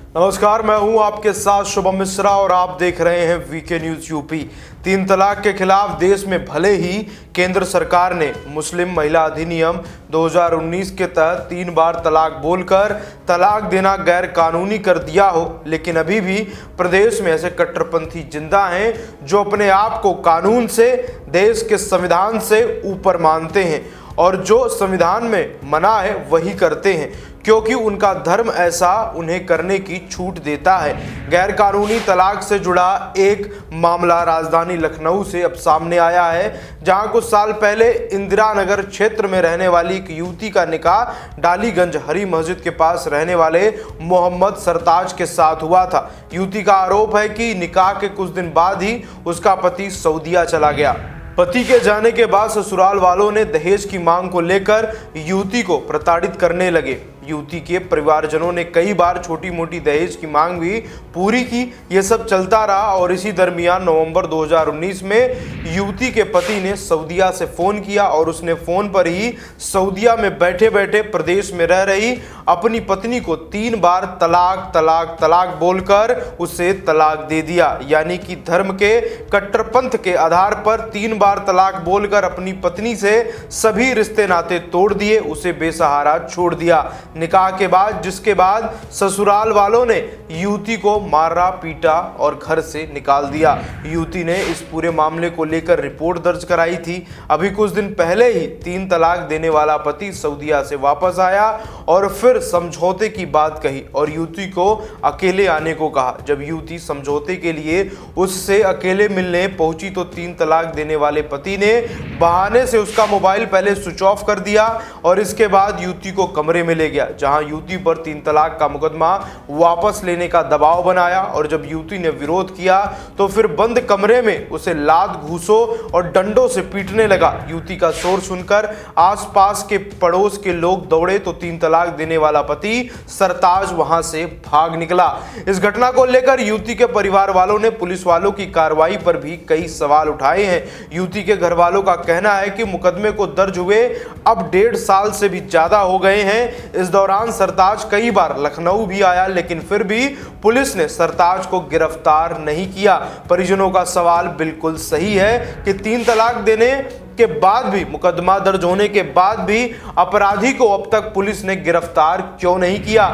नमस्कार, मैं हूं आपके साथ शुभम मिश्रा और आप देख रहे हैं वीके न्यूज यूपी। 3 तलाक के खिलाफ देश में भले ही केंद्र सरकार ने मुस्लिम महिला अधिनियम 2019 के तहत 3 बार तलाक बोलकर तलाक देना गैर कानूनी कर दिया हो, लेकिन अभी भी प्रदेश में ऐसे कट्टरपंथी जिंदा हैं जो अपने आप को कानून से, देश के संविधान से ऊपर मानते हैं और जो संविधान में मना है वही करते हैं, क्योंकि उनका धर्म ऐसा उन्हें करने की छूट देता है। गैर कानूनी तलाक से जुड़ा एक मामला राजधानी लखनऊ से अब सामने आया है, जहां कुछ साल पहले इंदिरा नगर क्षेत्र में रहने वाली एक युवती का निकाह डालीगंज हरी मस्जिद के पास रहने वाले मोहम्मद सरताज के साथ हुआ था। युवती का आरोप है कि निकाह के कुछ दिन बाद ही उसका पति सऊदीया चला गया। पति के जाने के बाद ससुराल वालों ने दहेज की मांग को लेकर युवती को प्रताड़ित करने लगे। युवती के परिवारजनों ने कई बार छोटी मोटी दहेज की मांग भी पूरी की। ये सब चलता रहा और इसी दरमियान नवंबर 2019 में युवती के पति ने सऊदीया से फोन किया और उसने फोन पर ही सऊदीया में बैठे बैठे प्रदेश में रह रही अपनी पत्नी को 3 बार तलाक तलाक तलाक बोलकर उसे तलाक दे दिया। यानी कि धर्म के कट्टरपंथ के आधार पर 3 बार तलाक बोलकर अपनी पत्नी से सभी रिश्ते नाते तोड़ दिए, उसे बेसहारा छोड़ दिया। निकाह के बाद जिसके बाद ससुराल वालों ने युवती को मारा पीटा और घर से निकाल दिया। युवती ने इस पूरे मामले को लेकर रिपोर्ट दर्ज कराई थी। अभी कुछ दिन पहले ही 3 तलाक देने वाला पति सऊदीया से वापस आया और फिर समझौते की बात कही और युवती को अकेले आने को कहा। जब युवती समझौते के लिए उससे अकेले मिलने पहुंची तो 3 तलाक देने वाले पति ने बहाने से उसका मोबाइल पहले स्विच ऑफ कर दिया और इसके बाद युवती को कमरे में ले गया, जहां युवती पर 3 तलाक का मुकदमा वापस लेने का दबाव बनाया। और जब युवती ने विरोध किया तो फिर बंद कमरे में उसे लात घूसों और डंडों से पीटने लगा। युवती का शोर सुनकर आसपास के पड़ोस के लोग दौड़े तो 3 तलाक देने वाला पति सरताज वहां से भाग निकला। इस घटना को लेकर युवती के परिवार वालों ने पुलिस वालों की कार्रवाई पर भी कई सवाल उठाए हैं। युवती के घर वालों का कहना है कि मुकदमे को दर्ज हुए अब 1.5 साल से भी ज्यादा हो गए हैं। इस दौरान सरताज कई बार लखनऊ भी आया, लेकिन फिर भी पुलिस ने सरताज को गिरफ्तार नहीं किया। परिजनों का सवाल बिल्कुल सही है कि 3 तलाक देने के बाद भी, मुकदमा दर्ज होने के बाद भी अपराधी को अब तक पुलिस ने गिरफ्तार क्यों नहीं किया।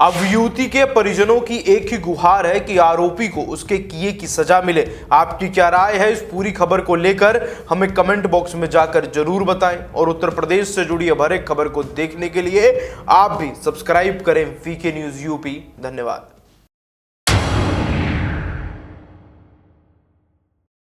अब युवती के परिजनों की एक ही गुहार है कि आरोपी को उसके किए की सजा मिले। आपकी क्या राय है इस पूरी खबर को लेकर, हमें कमेंट बॉक्स में जाकर जरूर बताएं और उत्तर प्रदेश से जुड़ी अब हर एक खबर को देखने के लिए आप भी सब्सक्राइब करें वीके न्यूज यूपी। धन्यवाद।